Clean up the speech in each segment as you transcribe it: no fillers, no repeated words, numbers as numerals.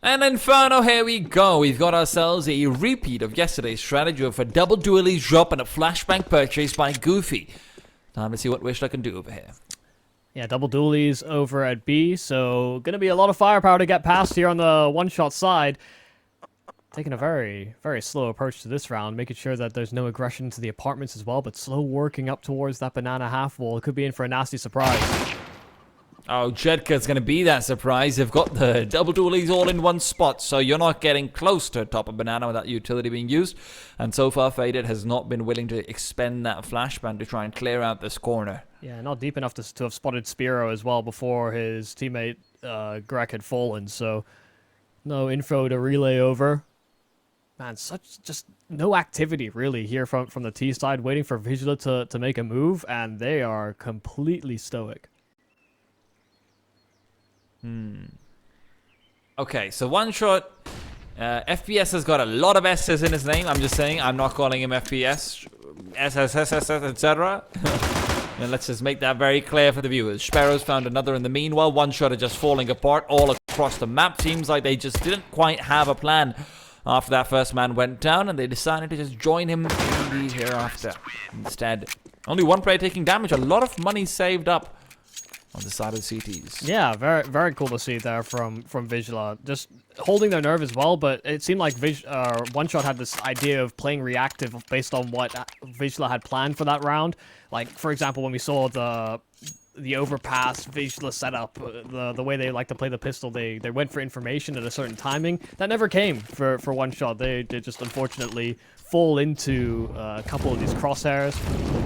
And Inferno, here we go. We've got ourselves a repeat of yesterday's strategy of a double dualies drop and a flashbang purchase by Goofy. Time to see what Wisla can do over here. Yeah, double dualies over at B, so gonna be a lot of firepower to get past here on the one-shot side. Taking a very, very slow approach to this round, making sure that there's no aggression to the apartments as well, but slow working up towards that banana half wall. It could be in for a nasty surprise. Oh, Jedqr's going to be that surprise. They've got the double dualies all in one spot, so you're not getting close to top of banana without utility being used. And so far, Faded has not been willing to expend that flashbang to try and clear out this corner. Yeah, not deep enough to have spotted Spiro as well before his teammate Greg had fallen, so no info to relay over. Man, just no activity really here from the T side, waiting for Wisla to make a move, and they are completely stoic. Okay, so one shot. FPS has got a lot of S's in his name. I'm just saying, I'm not calling him FPS, SSSS, etc. And let's just make that very clear for the viewers. Sparrow's found another in the meanwhile. One shot are just falling apart all across the map. Seems like they just didn't quite have a plan after that first man went down, and they decided to just join him in the hereafter. Instead, only one player taking damage. A lot of money saved up on the side of the CTs. Yeah, very, very cool to see there from Wisla. Just holding their nerve as well, but it seemed like One Shot had this idea of playing reactive based on what Wisla had planned for that round. Like, for example, when we saw the overpass Wisla setup, the way they like to play the pistol, they went for information at a certain timing. That never came for One Shot. They just unfortunately fall into a couple of these crosshairs.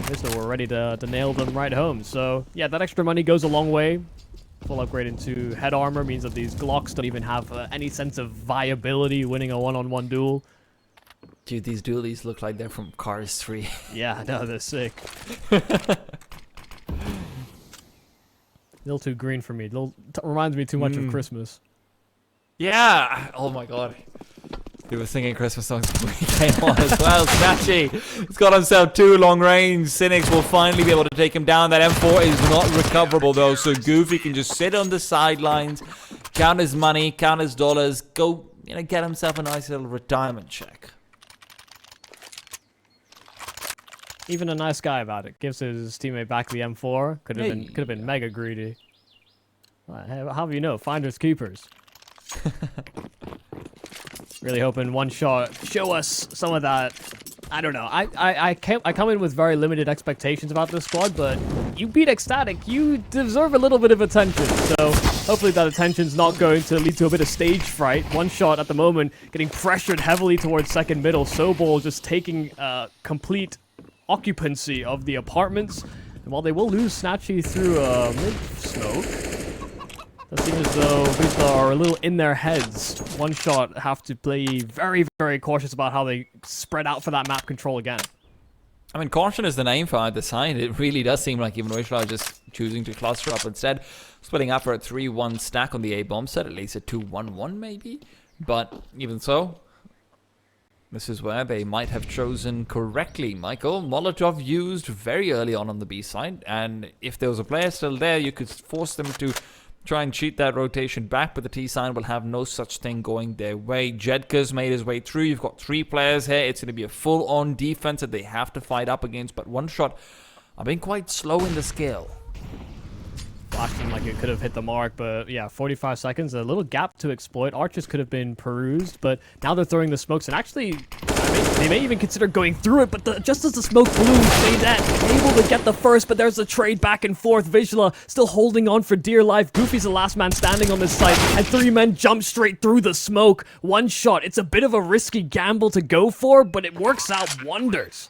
Wisla were ready to nail them right home. So yeah, that extra money goes a long way. Full upgrade into head armor means that these Glocks don't even have any sense of viability winning a one-on-one duel. Dude, these dualies look like they're from Cars 3. Yeah, no, they're sick. A little too green for me. Reminds me too much of Christmas. Yeah! Oh my god. He was singing Christmas songs when he came on as well. Snatchie has got himself 2 long range. Cynics will finally be able to take him down. That M4 is not recoverable though, so Goofy can just sit on the sidelines, count his money, count his dollars, go, get himself a nice little retirement check. Even a nice guy about it. Gives his teammate back the M4. Could have been mega greedy. How do you know? Finders keepers. Really hoping One Shot show us some of that. I don't know. I come in with very limited expectations about this squad, but you beat Ecstatic. You deserve a little bit of attention. So hopefully that attention's not going to lead to a bit of stage fright. One Shot at the moment getting pressured heavily towards second middle. Sobol just taking complete occupancy of the apartments. And while they will lose Snatchie through mid-smoke, it seems as though Wisla are a little in their heads. One Shot have to play very, very cautious about how they spread out for that map control again. I mean, caution is the name for either side. It really does seem like even Wisla are just choosing to cluster up instead. Splitting up for a 3-1 stack on the A-bomb set, at least a 2-1-1 maybe. But even so, this is where they might have chosen correctly. Michael, Molotov used very early on the B side, and if there was a player still there, you could force them to try and cheat that rotation back, but the T side will have no such thing going their way. Jedqr's made his way through. You've got 3 players here. It's going to be a full-on defense that they have to fight up against, but One Shot are being quite slow in the scale. Flashing like it could have hit the mark, but yeah, 45 seconds, a little gap to exploit. Archers could have been perused, but now they're throwing the smokes, and actually, they may even consider going through it, but just as the smoke blew, Faded able to get the first, but there's a trade back and forth. Wisla still holding on for dear life. Goofy's the last man standing on this site, and 3 men jump straight through the smoke. One Shot, it's a bit of a risky gamble to go for, but it works out wonders.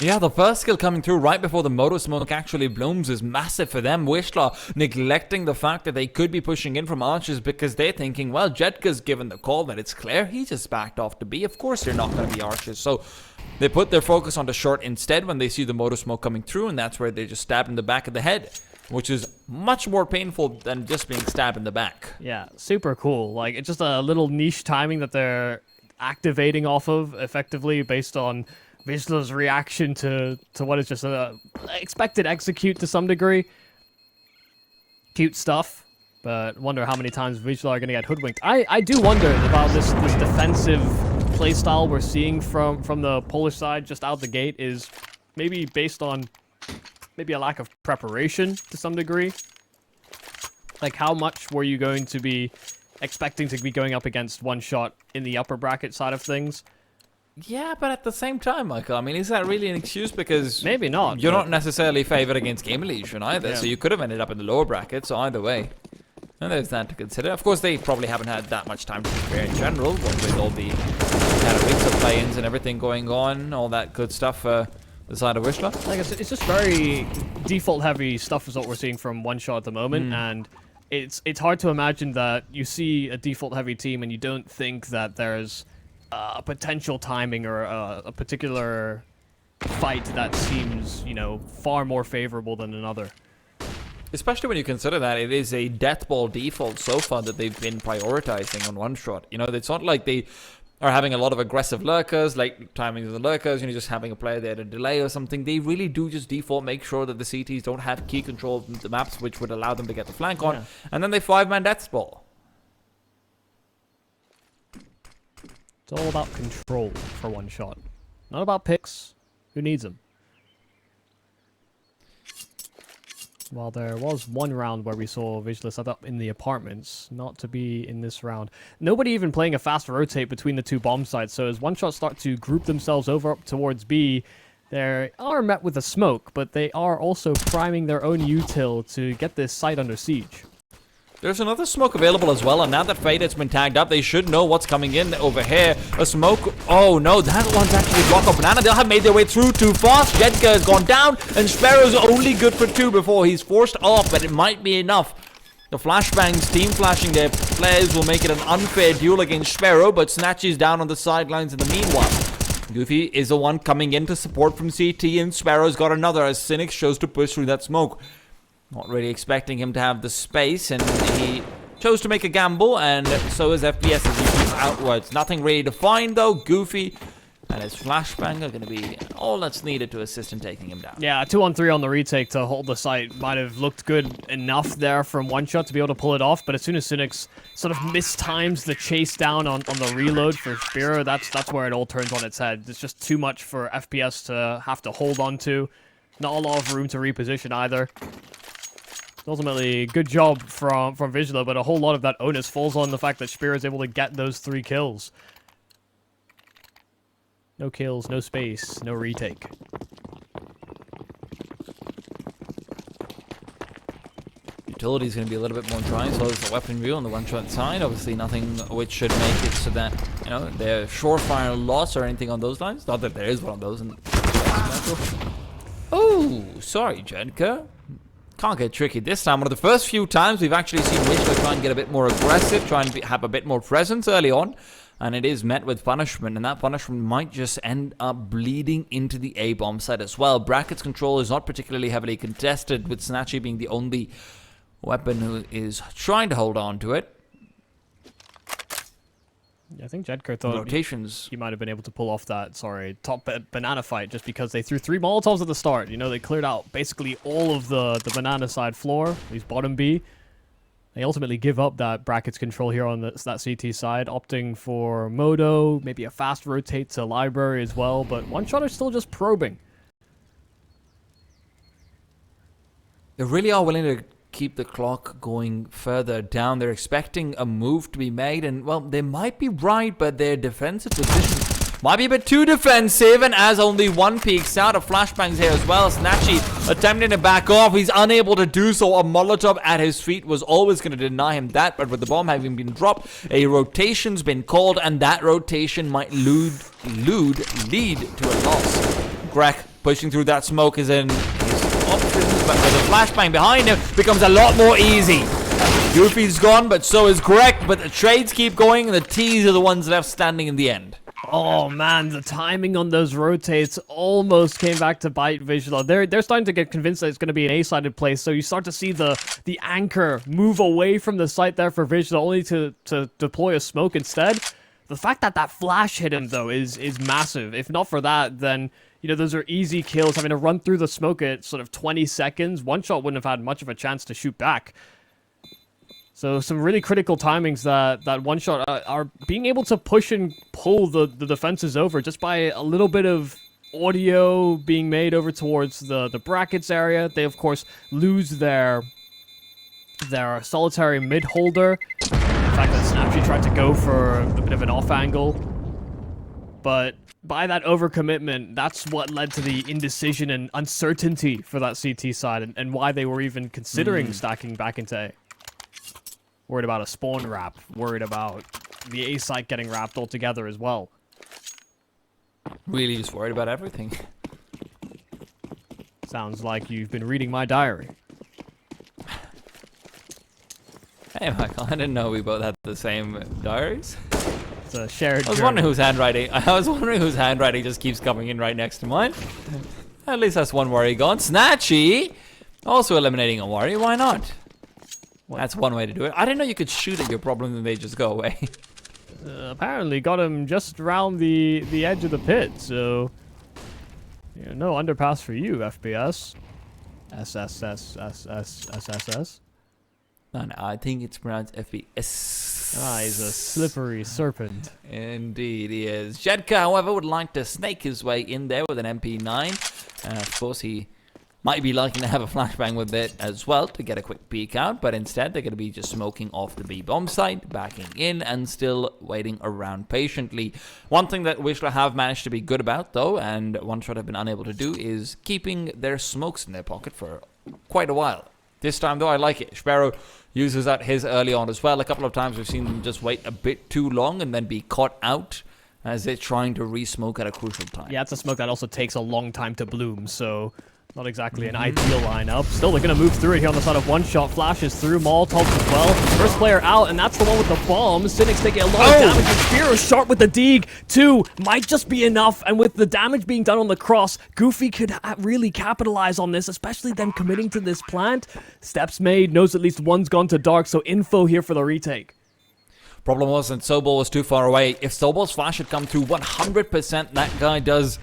Yeah, the first kill coming through right before the motor smoke actually blooms is massive for them. Wisla neglecting the fact that they could be pushing in from archers because they're thinking, well, Jedqr's given the call that it's clear. He just backed off to B. Of course they're not going to be archers. So they put their focus on the short instead when they see the motor smoke coming through, and that's where they just stab in the back of the head, which is much more painful than just being stabbed in the back. Yeah, super cool. Like, it's just a little niche timing that they're activating off of effectively based on Wisla's reaction to what is just a expected execute to some degree. Cute stuff. But wonder how many times Wisla are going to get hoodwinked. I do wonder about this defensive playstyle we're seeing from the Polish side just out the gate is maybe based on maybe a lack of preparation to some degree. Like, how much were you going to be expecting to be going up against one shot in the upper bracket side of things? Yeah, but at the same time, Michael, I mean, is that really an excuse? Because maybe not. You're not necessarily favored against Game Illusion either, Yeah. so you could have ended up in the lower bracket, so either way. And there's that to consider. Of course, they probably haven't had that much time to prepare in general, what with all the kind of weeks of play-ins and everything going on, all that good stuff the side of Wisla. Like, it's just very default-heavy stuff is what we're seeing from one shot at the moment, and it's hard to imagine that you see a default-heavy team and you don't think that there's a potential timing or a particular fight that seems, you know, far more favorable than another. Especially when you consider that it is a death ball default so far that they've been prioritizing on one shot. You know, it's not like they are having a lot of aggressive lurkers, like timing of the lurkers, you know, just having a player there to delay or something. They really do just default make sure that the CTs don't have key control of the maps, which would allow them to get the flank on. Yeah. And then they 5-man death ball. It's all about control for one shot. Not about picks. Who needs them? While there was one round where we saw Wisla set up in the apartments, not to be in this round. Nobody even playing a fast rotate between the two bomb sites, so as one shot start to group themselves over up towards B, they are met with a smoke, but they are also priming their own util to get this site under siege. There's another smoke available as well, and now that Fade has been tagged up, they should know what's coming in over here. A smoke. Oh no, that one's actually blocked up. Banana, they'll have made their way through too fast. WislaSZPERO has gone down, and Sparrow's only good for 2 before he's forced off, but it might be enough. The flashbangs, team flashing their players will make it an unfair duel against WislaSZPERO, but Snatchie's down on the sidelines in the meanwhile. Goofy is the one coming in to support from CT, and Sparrow's got another as Cynic shows to push through that smoke. Not really expecting him to have the space, and he chose to make a gamble, and so is FPS as he keeps outwards. Nothing really to find, though. Goofy and his flashbang are going to be all that's needed to assist in taking him down. Yeah, 2-on-3 on the retake to hold the site might have looked good enough there from one shot to be able to pull it off, but as soon as Cynics sort of mistimes the chase down on the reload for WislaSZPERO, that's where it all turns on its head. It's just too much for FPS to have to hold on to. Not a lot of room to reposition either. Ultimately, good job from Wisla, but a whole lot of that onus falls on the fact that WislaSZPERO is able to get those 3 kills. No kills, no space, no retake. Utility's going to be a little bit more dry, so there's a weapon view on the one-shot side. Obviously, nothing which should make it so that, you know, they're surefire loss or anything on those lines. Not that there is one of those. Oh, sorry, WislaJedqr. Can't get tricky this time. One of the first few times we've actually seen Wisla try and get a bit more aggressive, try and have a bit more presence early on, and it is met with punishment, and that punishment might just end up bleeding into the A-bomb side as well. Brackets control is not particularly heavily contested, with Snatchie being the only weapon who is trying to hold on to it. Yeah, I think WislaJedqr thought rotations. he might have been able to pull off that, top banana fight just because they threw 3 Molotovs at the start. You know, they cleared out basically all of the banana side floor, at least bottom B. They ultimately give up that brackets control here on that CT side, opting for Modo, maybe a fast rotate to library as well, but one shot is still just probing. They really are willing to keep the clock going further down. They're expecting a move to be made, and well, they might be right, but their defensive position might be a bit too defensive, and as only one peeks out, a flashbangs here as well. Snatchie attempting to back off. He's unable to do so. A Molotov at his feet was always going to deny him that, but with the bomb having been dropped, a rotation's been called, and that rotation might lead to a loss. Greg pushing through that smoke is in his options, but with a flashbang behind him, becomes a lot more easy. Goofy's gone, but so is Greg, but the trades keep going, and the T's are the ones left standing in the end. Oh man, the timing on those rotates almost came back to bite Wisla. They're starting to get convinced that it's going to be an A-sided play, so you start to see the anchor move away from the site there for Wisla, only to deploy a smoke instead. The fact that that flash hit him, though, is massive. If not for that, then, you know, those are easy kills. Having to run through the smoke at sort of 20 seconds, one shot wouldn't have had much of a chance to shoot back. So some really critical timings that one shot are being able to push and pull the defenses over just by a little bit of audio being made over towards the brackets area. They of course lose their solitary mid holder. The fact that Snatchie tried to go for a bit of an off angle, but by that overcommitment, that's what led to the indecision and uncertainty for that CT side, and why they were even considering stacking back into A. Worried about a spawn wrap. Worried about the A site getting wrapped altogether as well. Really just worried about everything. Sounds like you've been reading my diary. Hey, Michael, I didn't know we both had the same diaries. It's a shared I was wondering whose handwriting just keeps coming in right next to mine. At least that's one worry gone. Snatchie! Also eliminating a worry, why not? That's one way to do it. I didn't know you could shoot at your problem and they just go away. Apparently got him just around the edge of the pit, so... Yeah, no underpass for you, FPS. SSS. No, I think it's pronounced FPS. Ah, he's a slippery serpent. Indeed, he is. WislaJqr, however, would like to snake his way in there with an MP9. Of course, he might be liking to have a flashbang with it as well to get a quick peek out, but instead they're going to be just smoking off the B bomb site, backing in, and still waiting around patiently. One thing that Wisla have managed to be good about, though, and one shot have been unable to do, is keeping their smokes in their pocket for quite a while. This time, though, I like it. WislaSZPERO uses that his early on as well. A couple of times we've seen them just wait a bit too long and then be caught out as they're trying to re-smoke at a crucial time. Yeah, it's a smoke that also takes a long time to bloom, so not exactly an ideal lineup. Still, they're going to move through it here on the side of one shot. Flashes through, Molotovs as well. First player out, and that's the one with the bomb. Cynic's taking a lot of damage, and WislaSZPERO sharp with the Deeg. 2 might just be enough, and with the damage being done on the cross, Goofy could really capitalize on this, especially them committing to this plant. Steps made, knows at least one's gone to dark, so info here for the retake. Problem was that Sobol was too far away. If Sobol's flash had come through 100%, that guy does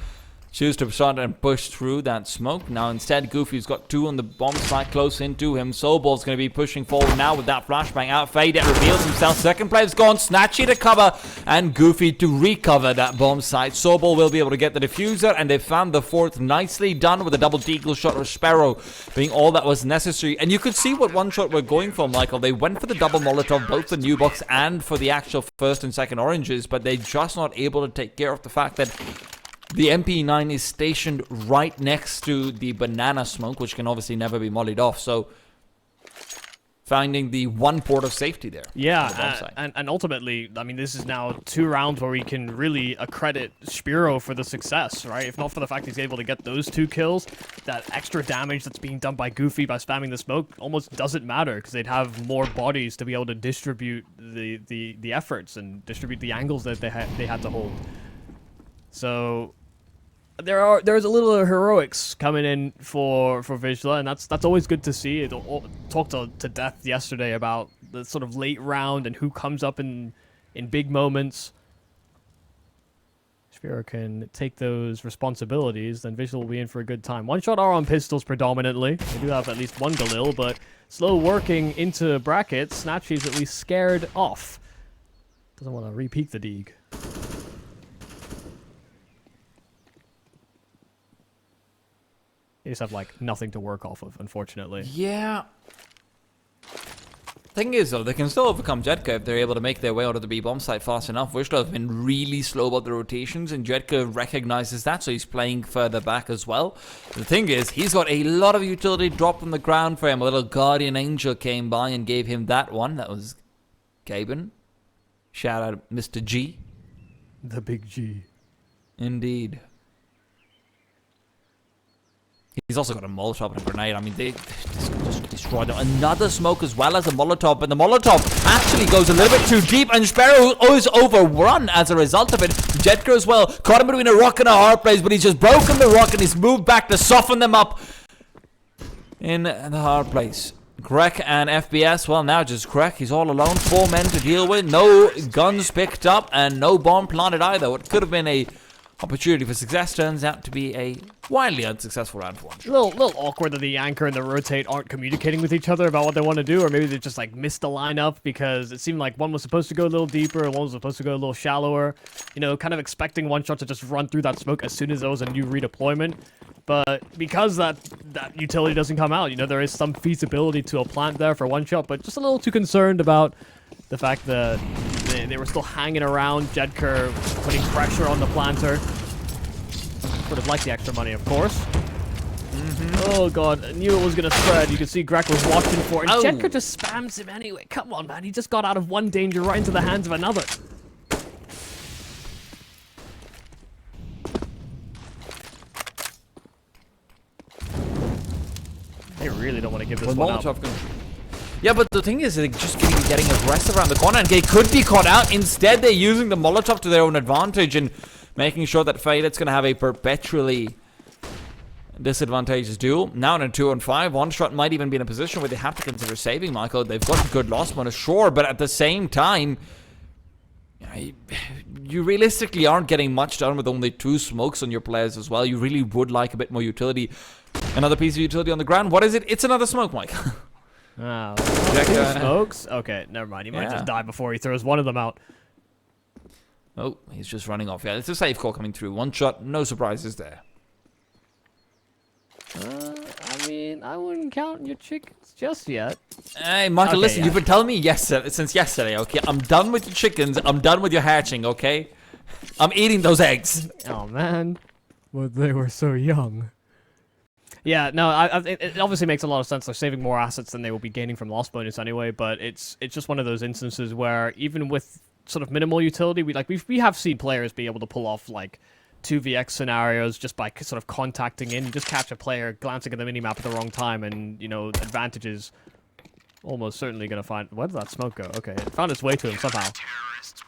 choose to start and push through that smoke. Now instead, Goofy's got 2 on the bomb site close into him. Sobol's going to be pushing forward now with that flashbang out. Fade reveals himself. Second player's gone. Snatchie to cover and Goofy to recover that bomb site. Sobol will be able to get the diffuser, and they found the 4th. Nicely done with a double deagle shot of WislaSZPERO being all that was necessary. And you could see what one shot we're going for, Michael. They went for the double Molotov, both the new box and for the actual first and second oranges, but they're just not able to take care of the fact that the MP9 is stationed right next to the banana smoke, which can obviously never be mollied off. So, finding the one port of safety there. Yeah, and ultimately, I mean, this is now 2 rounds where we can really accredit WislaSZPERO for the success, right? If not for the fact he's able to get those 2 kills, that extra damage that's being done by Goofy by spamming the smoke almost doesn't matter, because they'd have more bodies to be able to distribute the efforts and distribute the angles that they had to hold. So there's a little heroics coming in for Wisla, and that's always good to see. It talked to death yesterday about the sort of late round and who comes up in big moments. WislaSZPERO can take those responsibilities, then Wisla will be in for a good time. One shot are on pistols predominantly. They do have at least one Galil, but slow working into brackets. Snatchie's at least scared off. Doesn't want to repeat the Deeg. They just have, like, nothing to work off of, unfortunately. Yeah. Thing is, though, they can still overcome WislaJqr if they're able to make their way out of the B-bomb site fast enough. Wisla have been really slow about the rotations, and WislaJqr recognizes that, so he's playing further back as well. The thing is, he's got a lot of utility dropped on the ground for him. A little Guardian Angel came by and gave him that one. That was Gaben. Shout out Mr. G. The big G. Indeed. He's also got a Molotov and a grenade. I mean, they just destroyed them. Another smoke as well as a Molotov. But the Molotov actually goes a little bit too deep. And WislaSZPERO is overrun as a result of it. WislaJqr as well. Caught him between a rock and a hard place. But he's just broken the rock and he's moved back to soften them up in the hard place. Grek and FPS, well, now just Grek. He's all alone. 4 men to deal with. No guns picked up and no bomb planted either. What could have been a opportunity for success turns out to be a wildly unsuccessful round for one. Little awkward that the anchor and the rotate aren't communicating with each other about what they want to do, or maybe they just like missed the lineup because it seemed like one was supposed to go a little deeper and one was supposed to go a little shallower. You know, kind of expecting one shot to just run through that smoke as soon as there was a new redeployment. But because that utility doesn't come out, you know, there is some feasibility to a plant there for one shot, but just a little too concerned about the fact that they were still hanging around. WislaJeqr putting pressure on the planter. Would have liked the extra money, of course. Oh god, I knew it was gonna spread. You can see Greg was watching for it. And WislaJeqr just spams him anyway. Come on, man. He just got out of one danger right into the hands of another. They really don't want to give this one up. Yeah, but the thing is, they're just getting aggressive around the corner, and they could be caught out. Instead, they're using the Molotov to their own advantage and making sure that Faded's going to have a perpetually disadvantageous duel. Now in a 2-on-5, one shot might even be in a position where they have to consider saving Michael. They've got a good loss bonus, sure, but at the same time, you realistically aren't getting much done with only 2 smokes on your players as well. You really would like a bit more utility. Another piece of utility on the ground. What is it? It's another smoke, Mike. Oh, 2 smokes? Okay, never mind. He might just die before he throws one of them out. Oh, he's just running off. Yeah, it's a safe call coming through. One shot, no surprises there. I mean, I wouldn't count your chickens just yet. Hey, Michael, listen, you've been telling me since yesterday, okay? I'm done with your chickens. I'm done with your hatching, okay? I'm eating those eggs. Oh, man. But they were so young. Yeah, no, it obviously makes a lot of sense. They're saving more assets than they will be gaining from loss bonus anyway, but it's just one of those instances where even with sort of minimal utility, we have seen players be able to pull off like 2vx scenarios just by sort of contacting in. You just catch a player glancing at the minimap at the wrong time, and you know, advantages almost certainly going to find... Where did that smoke go? Okay, it found its way to him somehow.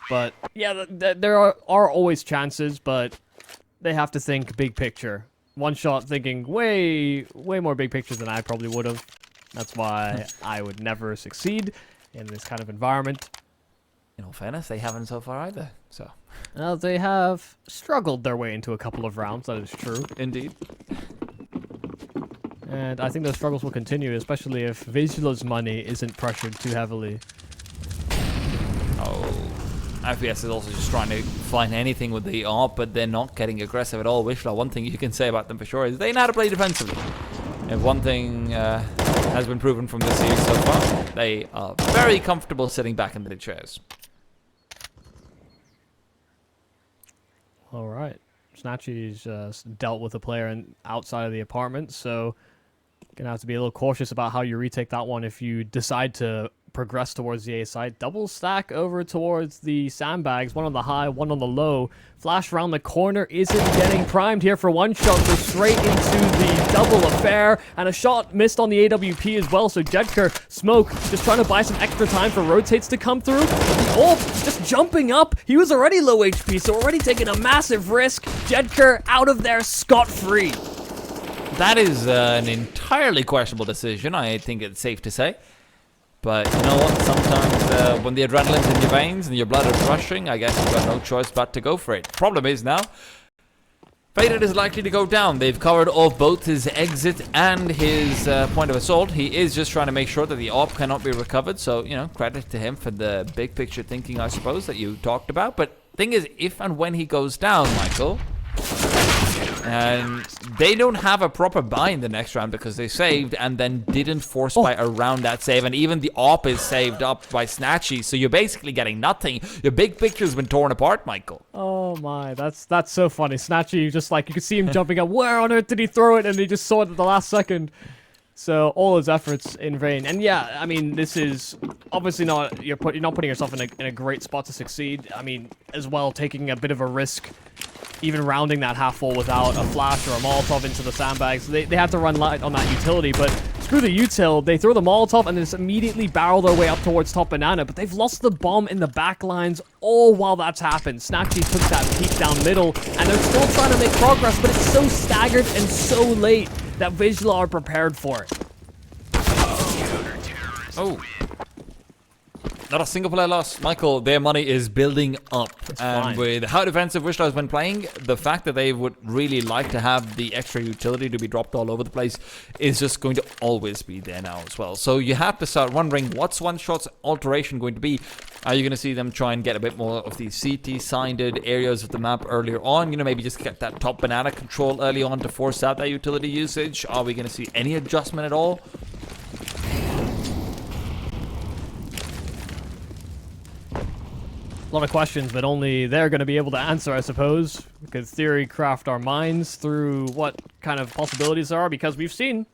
But yeah, there are always chances, but they have to think big picture. One shot thinking way more big picture than I probably would have. That's why I would never succeed in this kind of environment. In all fairness, they haven't so far either, so... Well, they have struggled their way into a couple of rounds, that is true. Indeed. And I think those struggles will continue, especially if Wisla's money isn't pressured too heavily. Oh... FPS is also just trying to find anything with the ARP, but they're not getting aggressive at all. Wisla, one thing you can say about them for sure is they know how to play defensively. If one thing has been proven from this series so far, they are very comfortable sitting back in the chairs. Alright. Snatchie's dealt with a player outside of the apartment, so gonna have to be a little cautious about how you retake that one if you decide to progress towards the A side. Double stack over towards the sandbags. One on the high, one on the low. Flash around the corner isn't getting primed here for one shot. Goes straight into the double affair. And a shot missed on the AWP as well. So WislaJeqr, Smoke, just trying to buy some extra time for rotates to come through. The ult just jumping up. He was already low HP, so already taking a massive risk. WislaJeqr out of there scot-free. That is an entirely questionable decision, I think it's safe to say. But you know what, sometimes when the adrenaline's in your veins and your blood is rushing, I guess you've got no choice but to go for it. Problem is now, Faded is likely to go down. They've covered off both his exit and his point of assault. He is just trying to make sure that the AWP cannot be recovered. So, you know, credit to him for the big picture thinking, I suppose, that you talked about. But thing is, if and when he goes down, Michael... And they don't have a proper buy in the next round because they saved and then didn't force buy around that save. And even the AWP is saved up by Snatchie. So you're basically getting nothing. Your big picture's been torn apart, Michael. Oh my, that's so funny. Snatchie, just like, you could see him jumping up. Where on earth did he throw it? And he just saw it at the last second. So all his efforts in vain. And yeah, I mean, this is obviously not, you're not putting yourself in a great spot to succeed. I mean, as well, taking a bit of a risk. Even rounding that half full without a flash or a Molotov into the sandbags. They had to run light on that utility, but screw the util. They throw the Molotov and just immediately barrel their way up towards top banana, but they've lost the bomb in the back lines all while that's happened. Snatchie took that peek down middle, and they're still trying to make progress, but it's so staggered and so late that Wisla are prepared for it. Oh. not a single player lost. Michael, their money is building up. And fine. with how defensive Wisla has been playing, the fact that they would really like to have the extra utility to be dropped all over the place is just going to always be there now as well. So you have to start wondering, what's one shot's alteration going to be? Are you going to see them try and get a bit more of the CT-sided areas of the map earlier on? You know, maybe just get that top banana control early on to force out that utility usage? Are we going to see any adjustment at all? A lot of questions, but only they're going to be able to answer, I suppose. Because theory craft our minds through what kind of possibilities there are. Because we've seen,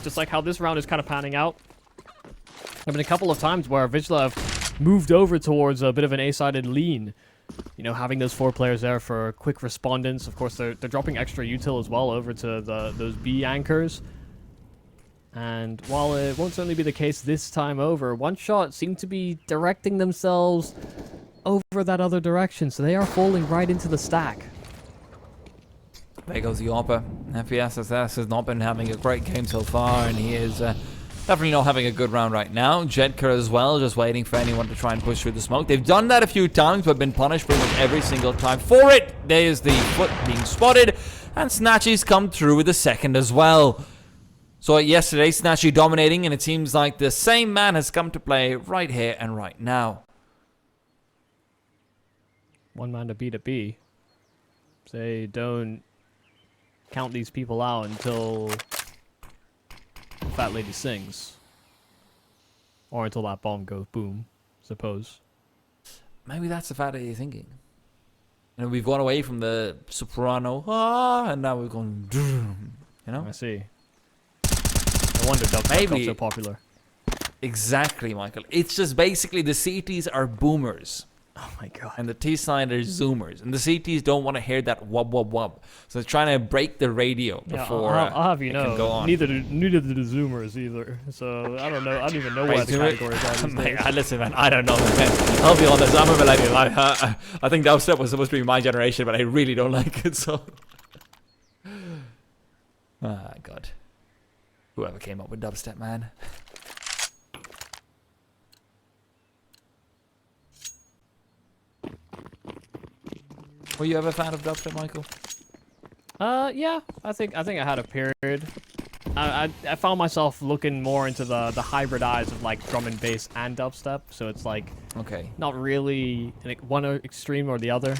just like how this round is kind of panning out, there have been a couple of times where Wisla have moved over towards a bit of an A-sided lean. You know, having those 4 players there for quick respondence. Of course, they're dropping extra util as well over to those B anchors. And while it won't certainly be the case this time over, One Shot seem to be directing themselves over that other direction, so they are falling right into the stack. There goes the AWPer. FPSSS has not been having a great game so far, and he is definitely not having a good round right now. WislaJeqr as well, just waiting for anyone to try and push through the smoke. They've done that a few times, but been punished pretty much every single time for it. There's the foot being spotted, and Snatchie's come through with the second as well. So yesterday, Snatchie dominating, and it seems like the same man has come to play right here and right now. One man to beat a B. They don't count these people out until the fat lady sings. Or until that bomb goes boom, suppose. Maybe that's the fat lady thinking. You know, we've gone away from the soprano, and now we've gone, you know? I see. No wonder dubstep got so popular. Exactly, Michael. It's just basically the CTs are boomers. Oh my god. And the T-side are zoomers. And the CTs don't want to hear that wub wub wub. So they're trying to break the radio before I'll have you know, go on. neither do the zoomers either. So I don't know. I don't even know what the categories are these days. Listen, man, I don't know, man. I'll be honest, I'm a millennial. I think dubstep was supposed to be my generation, but I really don't like it, so... Ah, God. Whoever came up with dubstep, man. Were you ever a fan of dubstep, Michael? Yeah. I think I had a period. I found myself looking more into the hybridized of like drum and bass and dubstep, so it's like not really one extreme or the other.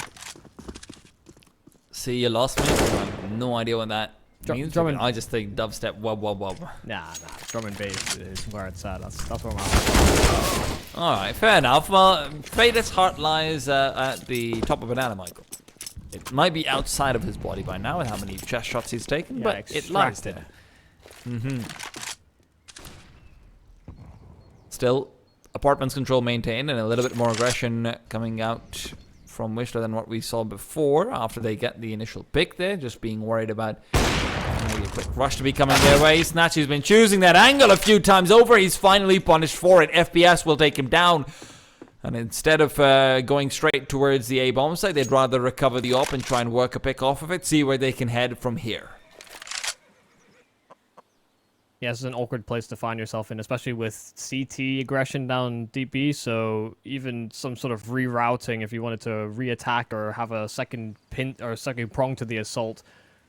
See, you lost me. I have no idea what that means. I just think dubstep, wub wub wub. Nah, drum and bass is where it's at. That's where my heart is. All right, fair enough. Well, Faded's heart lies at the top of Banana, Michael. It might be outside of his body by now with how many chest shots he's taken, but it lies there. Still, apartments control maintained and a little bit more aggression coming out from Wisla than what we saw before after they get the initial pick there, just being worried about maybe a quick rush to be coming their way. Snatchie's been choosing that angle a few times over. He's finally punished for it. FPS will take him down. And instead of going straight towards the A-bomb site, they'd rather recover the op and try and work a pick off of it, see where they can head from here. Yeah, this is an awkward place to find yourself in, especially with CT aggression down DB, so even some sort of rerouting if you wanted to re-attack or have a second pin or second prong to the assault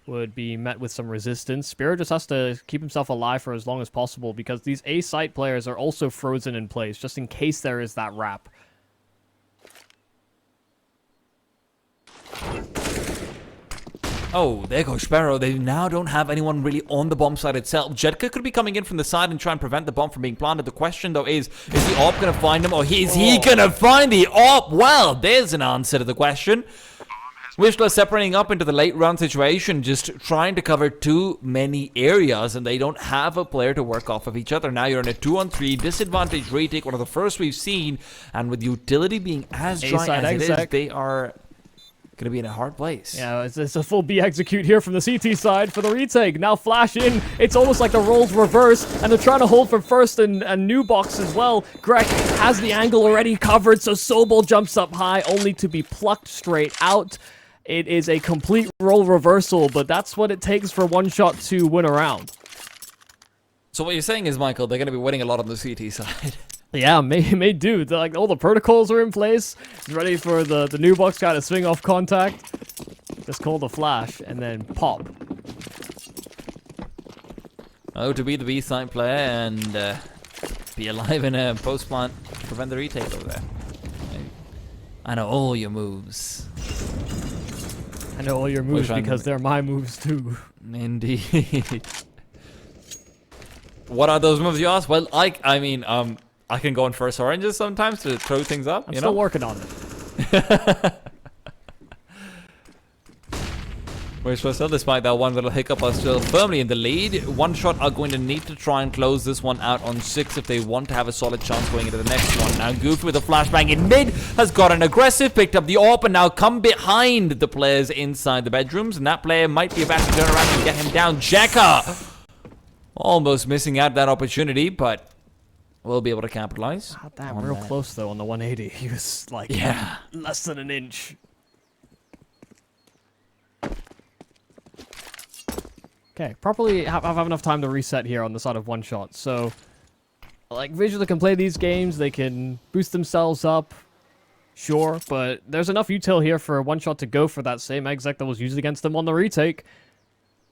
would be met with some resistance. Spero just has to keep himself alive for as long as possible because these A-site players are also frozen in place just in case there is that wrap. Oh, there goes SZPERO. They now don't have anyone really on the bomb site itself. WislaJeqr could be coming in from the side and try and prevent the bomb from being planted. The question, though, is the AWP going to find him or is he going to find the AWP? Well, there's an answer to the question. Wisla separating up into the late round situation, just trying to cover too many areas, and they don't have a player to work off of each other. Now you're in a 2-on-3 disadvantage retake, one of the first we've seen, and with utility being as dry as it is, they are going to be in a hard place. Yeah, it's a full B execute here from the CT side for the retake. Now flash in. It's almost like the roles reversed, and they're trying to hold for first and new box as well. Greg has the angle already covered, so Sobol jumps up high, only to be plucked straight out. It is a complete role reversal, but that's what it takes for One Shot to win a round. So what you're saying is, Michael, they're going to be winning a lot on the CT side. Yeah, may do. Like all the protocols are in place. It's ready for the new box guy to swing off contact. Just call the flash and then pop. Oh, to be the B side player and be alive in a post plant, prevent the retake over there. I know all your moves. I know all your moves because they're my moves too. Indeed. What are those moves, you ask? Well, I mean, I can go in first oranges sometimes to throw things up. I'm still working on it. Wisla, despite that one little hiccup, are still firmly in the lead. One shot are going to need to try and close this one out on 6 if they want to have a solid chance going into the next one. Now Goofy with a flashbang in mid has gotten aggressive, picked up the AWP, and now come behind the players inside the bedrooms, and that player might be about to turn around and get him down. WislaJqr almost missing out that opportunity, but we'll be able to capitalize. God damn, real close though on the 180. He was like less than an inch. Okay, probably have enough time to reset here on the side of one shot. So, like, Wisla can play these games, they can boost themselves up, sure, but there's enough util here for one shot to go for that same exec that was used against them on the retake.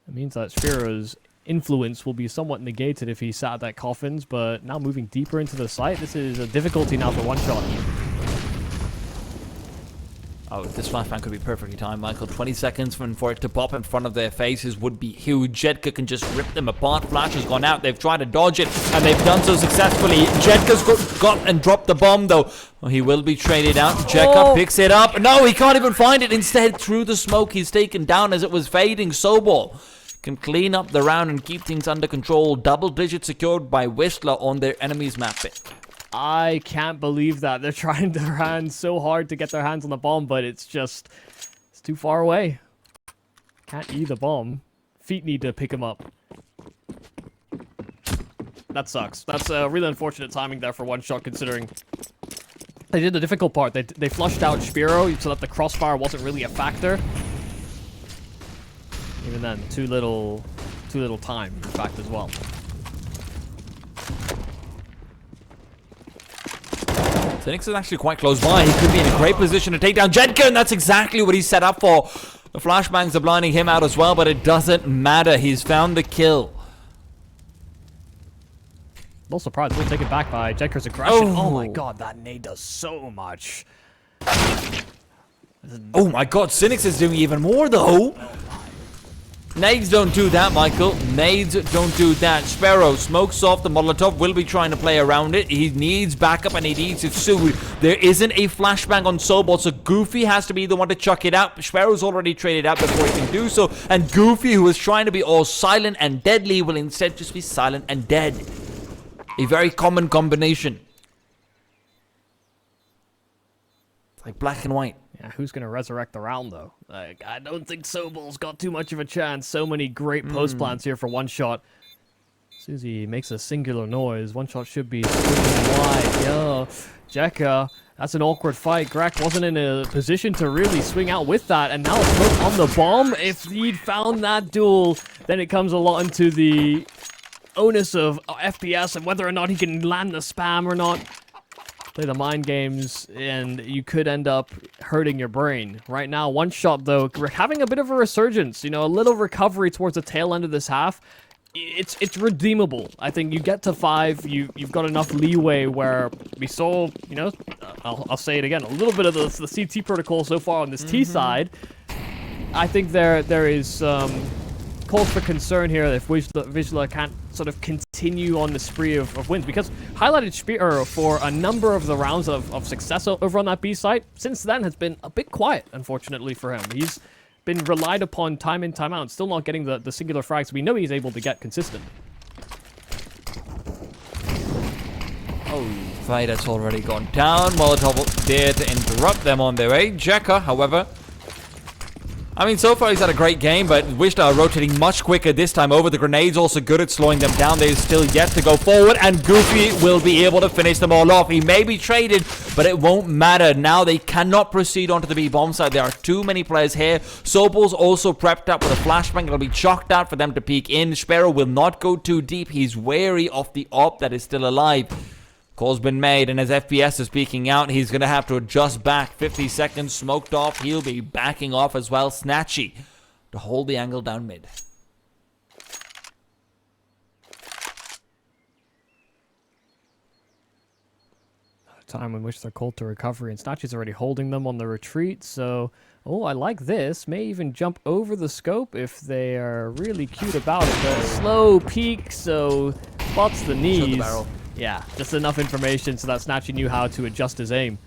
It means that SZPERO's influence will be somewhat negated if he sat at that coffins, but now moving deeper into the site, this is a difficulty now for one shot. Oh, this flashbang could be perfectly timed, Michael. 20 seconds for it to pop in front of their faces would be huge. WislaJqr can just rip them apart. Flash has gone out. They've tried to dodge it, and they've done so successfully. WislaJqr's got and dropped the bomb, though. Well, he will be traded out. WislaJqr picks it up. No, he can't even find it. Instead, through the smoke, he's taken down as it was fading. Sobol can clean up the round and keep things under control. Double digit secured by Wisla on their enemy's map pick. I can't believe that. They're trying their hands so hard to get their hands on the bomb, but it's too far away. Can't E the bomb. Feet need to pick him up. That sucks. That's really unfortunate timing there for one shot, considering they did the difficult part. They flushed out SZPERO so that the crossfire wasn't really a factor. Even then, too little time, in fact, as well. Phoenix is actually quite close by. He could be in a great position to take down WislaJqr, and that's exactly what he's set up for. The flashbangs are blinding him out as well, but it doesn't matter. He's found the kill. No surprise, we'll take it back by WislaJqr's aggression. Oh my god, that nade does so much. Oh my god, Cynics is doing even more though. Nades don't do that, Michael. Nades don't do that. SZPERO smokes off the Molotov, will be trying to play around it. He needs backup and he needs it soon. There isn't a flashbang on Sobol, so Goofy has to be the one to chuck it out. SZPERO's already traded out before he can do so, and Goofy, who is trying to be all silent and deadly, will instead just be silent and dead. A very common combination. It's like black and white. Yeah, who's gonna resurrect the round though? Like, I don't think Sobol's got too much of a chance. So many great post plants here for one shot. As soon as he makes a singular noise, one shot should be wide. Yo, WislaJqr, that's an awkward fight. Grek wasn't in a position to really swing out with that, and now it's on the bomb. If he'd found that duel, then it comes a lot into the onus of FPS and whether or not he can land the spam or not. Play the mind games, and you could end up hurting your brain. Right now, one shot, though, having a bit of a resurgence, you know, a little recovery towards the tail end of this half. It's redeemable. I think you get to 5, you've got enough leeway where we saw, you know, I'll say it again, a little bit of the CT protocol so far on this T side. I think there is cause for concern here if Wisla can't sort of continue on the spree of wins, because highlighted SZPERO for a number of the rounds of success over on that B site since then has been a bit quiet, unfortunately for him. He's been relied upon time in, time out, still not getting the singular frags we know he's able to get consistent. Oh, Vader's already gone down. Molotov there to interrupt them on their way. WislaJqr, however, I mean, so far he's had a great game, but Wisla are rotating much quicker this time over. The grenades also good at slowing them down. They're still yet to go forward, and Goofy will be able to finish them all off. He may be traded, but it won't matter. Now they cannot proceed onto the B bomb side. There are too many players here. Sobol's also prepped up with a flashbang. It'll be chalked out for them to peek in. SZPERO will not go too deep. He's wary of the AWP that is still alive. Call's been made, and as FPS is speaking out, he's going to have to adjust back. 50 seconds smoked off. He'll be backing off as well. Snatchie to hold the angle down mid. Time in which they're called to recovery, and Snatchie's already holding them on the retreat, so oh, I like this. May even jump over the scope if they are really cute about it, but slow peek, so spots the knees. Showed the barrel. Yeah, just enough information so that Snatchie knew how to adjust his aim.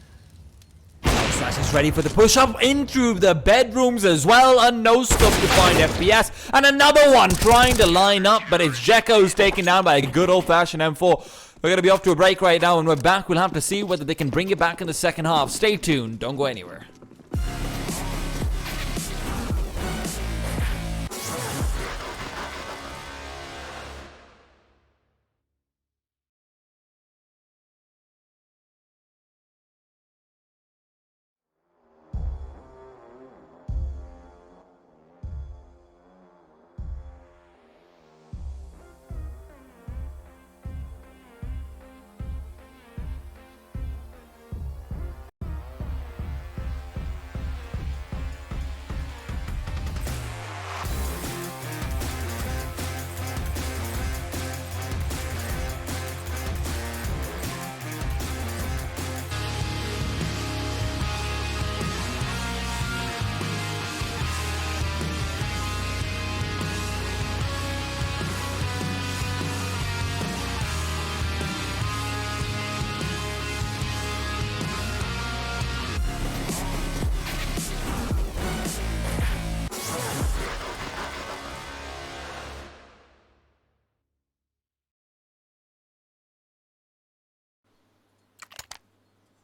Snatchie's ready for the push-up into the bedrooms as well. A no-scope to find FPS, and another one trying to line up, but it's Jekyll who's taken down by a good old-fashioned M4. We're going to be off to a break right now, and we're back. We'll have to see whether they can bring it back in the second half. Stay tuned. Don't go anywhere.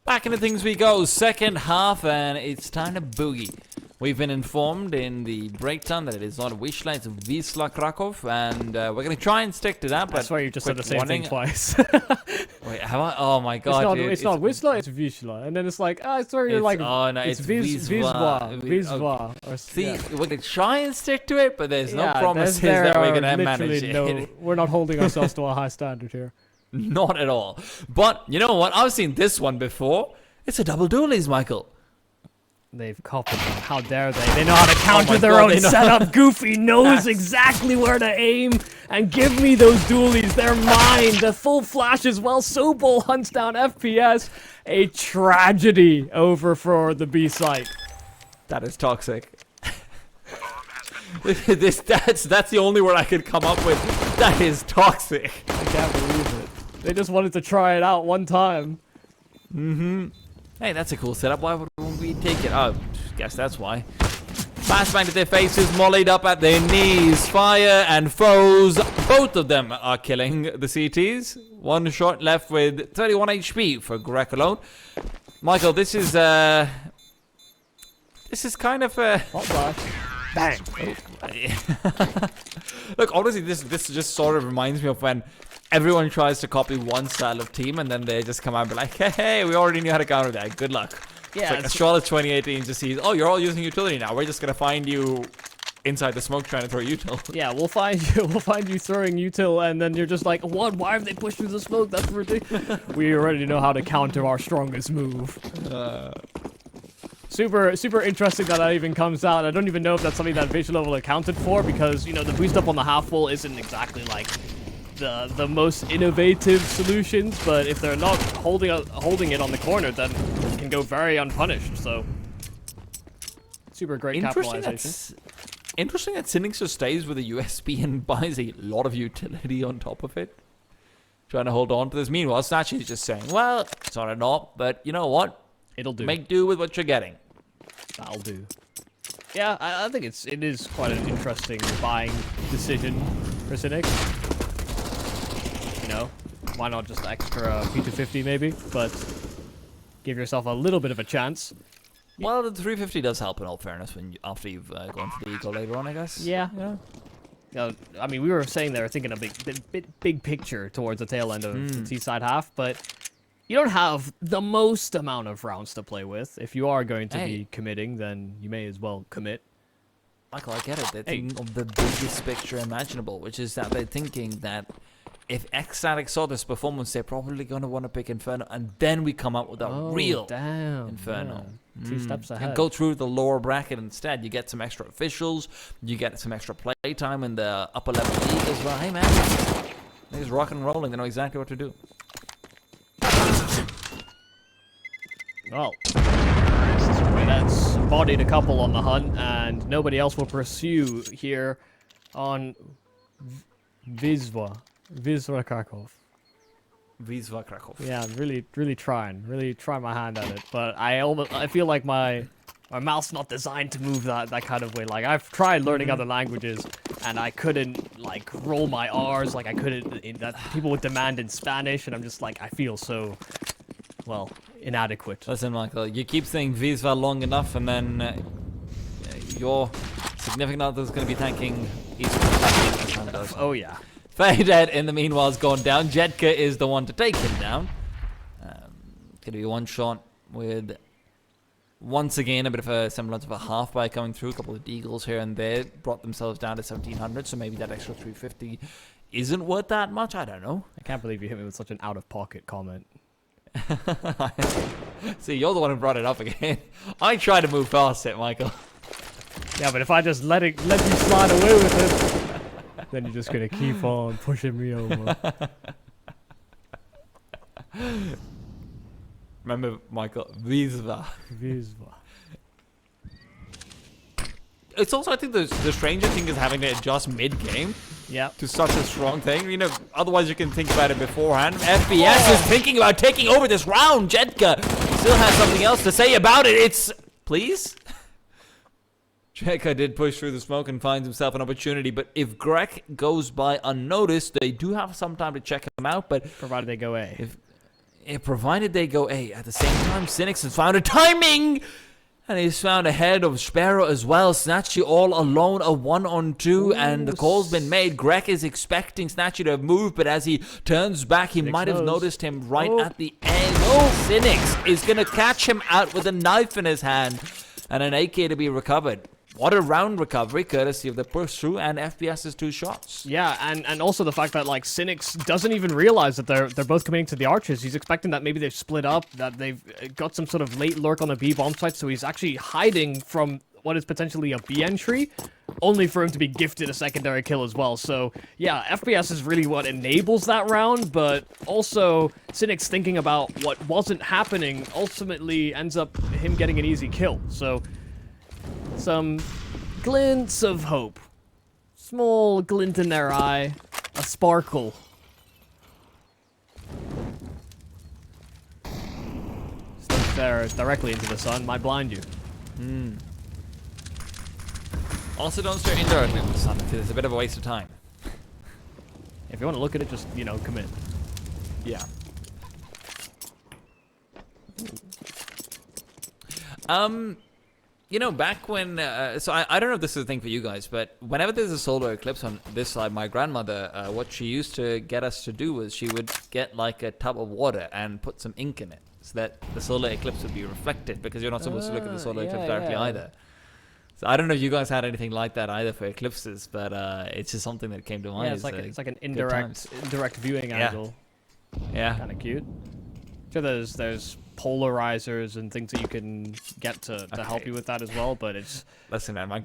Back into things we go, second half, and it's time to boogie. We've been informed in the breakdown that it is not Wisla, it's Wisla Krakow, and we're going to try and stick to that. I swear you just said the same thing twice. Wait, have I? Oh my god, dude. It's not Wisla, it's Wisla. And then it's like, I swear you're like, oh no, it's Wisla. Wisla. Okay. See, we're going to try and stick to it, but there's no promises that we're going to manage it. We're not holding ourselves to a high standard here. Not at all. But, you know what? I've seen this one before. It's a double dualies, Michael. They've copied them. How dare they? They know how to counter their own setup. Goofy knows exactly where to aim and give me those dualies. They're mine. The full flash as well. Sobol hunts down FPS. A tragedy over for the B site. That is toxic. That's the only word I could come up with. That is toxic. I can't believe it. They just wanted to try it out one time. Hey, that's a cool setup. Why would we take it? Oh, guess that's why. Flashbang to their faces, mollied up at their knees. Fire and foes. Both of them are killing the CTs. One shot left with 31 HP for Grek alone. Michael, this is kind of Hot flash. Bang. Oh. Look, honestly, this just sort of reminds me of when everyone tries to copy one style of team and then they just come out and be like, hey, we already knew how to counter that. Good luck. Yeah, it's like Charlotte 2018 just sees, oh, you're all using utility now. We're just gonna find you inside the smoke trying to throw util. Yeah, we'll find you throwing util, and then you're just like, what? Why have they pushed through the smoke? That's ridiculous. We already know how to counter our strongest move. Super interesting that even comes out. I don't even know if that's something that Visual will accounted for, because, you know, the boost up on the half wall isn't exactly like the most innovative solutions, but if they're not holding it on the corner, then it can go very unpunished. So super great capitalization. Interesting that Sinixer stays with a USB and buys a lot of utility on top of it, trying to hold on to this. Meanwhile, Snatchie is just saying, well, it's not an op, but you know what? It'll do. Make do with what you're getting. That'll do. Yeah, I think it is quite an interesting buying decision for Sinix. You know, why not just extra P250 maybe, but give yourself a little bit of a chance. Well, the 350 does help in all fairness after you've gone for the eco later on, I guess. Yeah. I mean, we were saying they were thinking a big picture towards the tail end of the T-side half, but you don't have the most amount of rounds to play with. If you are going to be committing, then you may as well commit. Michael, I get it. They're thinking of the biggest picture imaginable, which is that they're thinking that if Ecstatic saw this performance, they're probably going to want to pick Inferno, and then we come out with a real Inferno. Yeah. 2 steps ahead. And go through the lower bracket instead. You get some extra officials, you get some extra play time in the upper level league as well. Hey man, niggas rock and rolling. They know exactly what to do. Well, that's bodied a couple on the hunt, and nobody else will pursue here on Wisla Krakow. Wisla Krakow. Yeah, really trying my hand at it, but I feel like my mouth's not designed to move that kind of way. Like, I've tried learning other languages, and I couldn't like roll my R's like I couldn't that people would demand in Spanish, and I'm just like, I feel so, well, inadequate. Listen, Michael, you keep saying Wisla long enough, and then your significant other is going to be thanking Eastern. Oh yeah. Faded in the meanwhile has gone down. Wislajedqr is the one to take him down. Could be one shot with, once again, a bit of a semblance of a half by coming through. A couple of deagles here and there brought themselves down to 1700, so maybe that extra 350 isn't worth that much. I don't know. I can't believe you hit me with such an out-of-pocket comment. See, you're the one who brought it up again. I try to move past it, Michael. Yeah, but if I just let you slide away with it, then you're just gonna keep on pushing me over. Remember, Michael, Wisla. It's also, I think, the stranger thing is having to adjust mid-game. Yeah. To such a strong thing. You know, otherwise you can think about it beforehand. FPS is thinking about taking over this round. Wislajedqr still has something else to say about it. It's... Please? Wislajedqr did push through the smoke and finds himself an opportunity, but if Greg goes by unnoticed, they do have some time to check him out, but... Provided they go A. Provided they go A. At the same time, Cynics has found a timing! And he's found ahead of WislaSZPERO as well. Snatchie all alone, a 1-on-2, and the call's been made. Greg is expecting Snatchie to move, but as he turns back, he might have noticed him right at the end. Cynics is going to catch him out with a knife in his hand, and an AK to be recovered. What a round recovery, courtesy of the push through and FPS's 2 shots. Yeah, and also the fact that, like, Cynics doesn't even realize that they're both committing to the archers. He's expecting that maybe they've split up, that they've got some sort of late lurk on the B bomb site, so he's actually hiding from what is potentially a B entry, only for him to be gifted a secondary kill as well. So, yeah, FPS is really what enables that round, but also Cynics thinking about what wasn't happening ultimately ends up him getting an easy kill. So... some glints of hope. Small glint in their eye. A sparkle. Stuck there directly into the sun might blind you. Also, don't stare indirectly into the sun, because it's a bit of a waste of time. If you want to look at it, just, you know, commit. Yeah. You know, back when, so I don't know if this is a thing for you guys, but whenever there's a solar eclipse on this side, my grandmother, what she used to get us to do was she would get like a tub of water and put some ink in it so that the solar eclipse would be reflected, because you're not supposed to look at the solar eclipse directly either. So I don't know if you guys had anything like that either for eclipses, but it's just something that came to mind. Yeah, it's like an indirect viewing angle. Yeah. Kind of cute. Sure, there's polarizers and things that you can get to help you with that as well, but it's... Listen, man, my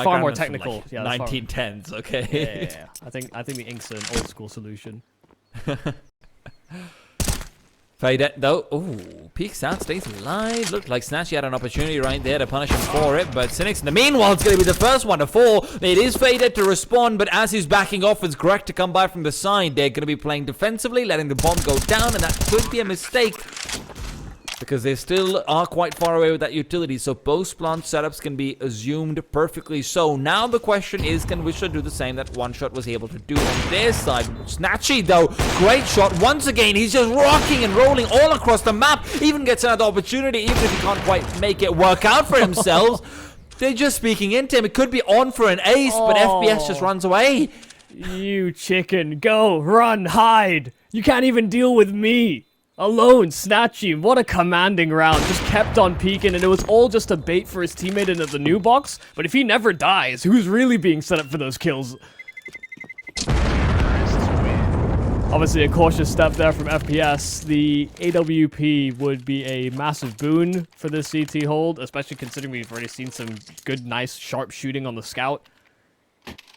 far more technical. Like 1910s, okay? Yeah. I think the ink's an old school solution. Fade though. Ooh, peeks out, stays alive. Looked like Snatchie had an opportunity right there to punish him for it, but Cynics in the meanwhile is going to be the first one to fall. It is Faded to respond, but as he's backing off, it's Greg to come by from the side. They're going to be playing defensively, letting the bomb go down, and that could be a mistake, because they still are quite far away with that utility, so both plant setups can be assumed perfectly so. Now the question is, can Wisla do the same that One Shot was able to do on their side? Snatchie, though, great shot. Once again, he's just rocking and rolling all across the map, even gets another opportunity, even if he can't quite make it work out for himself. They're just speaking into him. It could be on for an ace, but FPS just runs away. You chicken, go, run, hide. You can't even deal with me. Alone, Snatchie, what a commanding round. Just kept on peeking, and it was all just a bait for his teammate into the new box. But if he never dies, who's really being set up for those kills? Obviously, a cautious step there from FPS. The AWP would be a massive boon for this CT hold, especially considering we've already seen some good, nice, sharp shooting on the scout.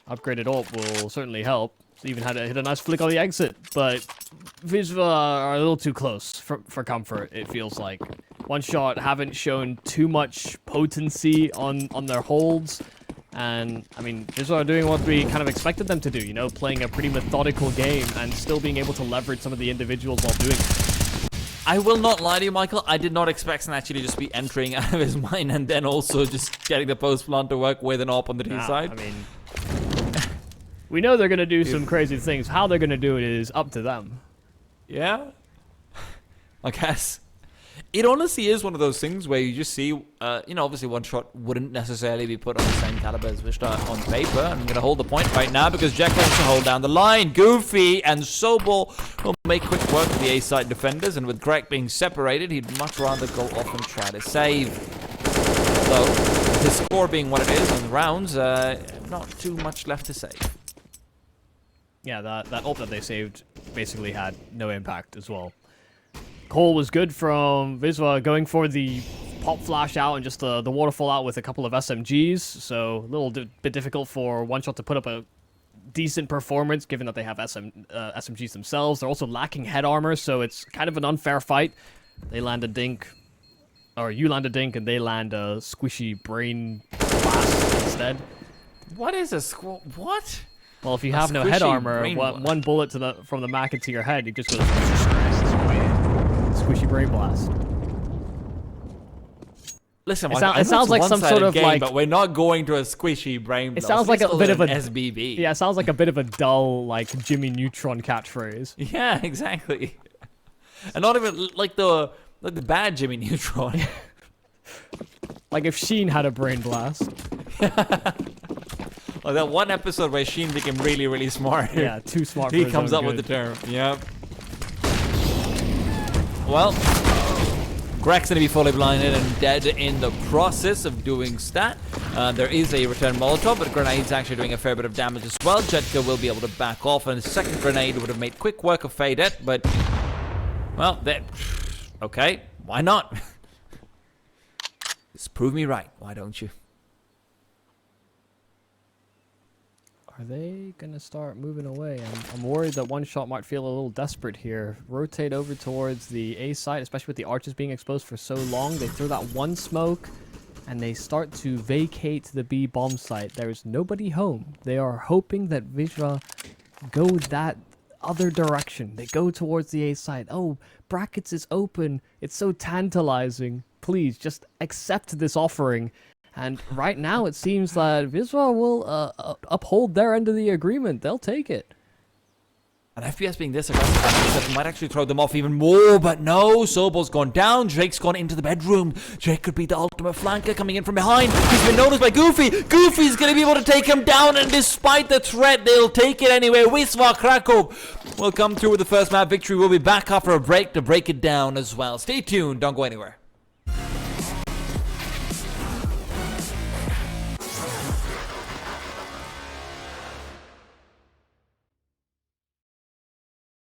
Upgraded ult will certainly help. Even had to hit a nice flick on the exit, but Wisla are a little too close for comfort, it feels like. One shot haven't shown too much potency on their holds. And, I mean, Wisla are doing what we kind of expected them to do, you know, playing a pretty methodical game and still being able to leverage some of the individuals while doing it. I will not lie to you, Michael. I did not expect Snatchie to just be entering out of his mine and then also just getting the post plant to work with an AWP on the T side. I mean, we know they're going to do some crazy things. How they're going to do it is up to them. Yeah? I guess. It honestly is one of those things where you just see, you know, obviously one shot wouldn't necessarily be put on the same caliber as Wisla on paper. I'm going to hold the point right now because Jack wants to hold down the line. Goofy and Sobol will make quick work of the A-side defenders, and with Greg being separated, he'd much rather go off and try to save. Although, his score being what it is on the rounds, not too much left to save. Yeah, that ult that they saved basically had no impact as well. Cole was good from Wisla going for the pop flash out and just the waterfall out with a couple of SMGs. So a little bit difficult for One Shot to put up a decent performance given that they have SMGs themselves. They're also lacking head armor, so it's kind of an unfair fight. They land a dink, or you land a dink and they land a squishy brain blast instead. What is a what? Well, if you have no head armor, one bullet from the Mac into your head, it just goes squishy brain blast. Listen, it sounds like some sort of game, like, but we're not going to a squishy brain blast. It sounds like a bit of a SBB. Yeah, it sounds like a bit of a dull, like Jimmy Neutron catchphrase. Yeah, exactly. And not even like the bad Jimmy Neutron. Like if Sheen had a brain blast. Like that one episode where Sheen became really, really smart. Yeah, too smart for He his comes own up with good. the term. Yep. Well, Greg's going to be fully blinded and dead in the process of doing stat. There is a return Molotov, but Grenade's actually doing a fair bit of damage as well. Jedqr will be able to back off, and the second grenade would have made quick work of Fadette, but, well, okay, why not? Just prove me right, why don't you? Are they gonna start moving away? I'm worried that One Shot might feel a little desperate here. Rotate over towards the A side, especially with the archers being exposed for so long. They throw that one smoke, and they start to vacate the B bomb site. There's nobody home. They are hoping that Wisla go that other direction. They go towards the A side. Oh, brackets is open. It's so tantalizing. Please, just accept this offering. And right now, it seems that Wisla will uphold their end of the agreement. They'll take it. And FPS being this aggressive might actually throw them off even more, but no, Sobol's gone down, Drake's gone into the bedroom. Drake could be the ultimate flanker coming in from behind. He's been noticed by Goofy. Goofy's going to be able to take him down, and despite the threat, they'll take it anyway. Wisla Krakow will come through with the first map victory. We'll be back after a break to break it down as well. Stay tuned, don't go anywhere.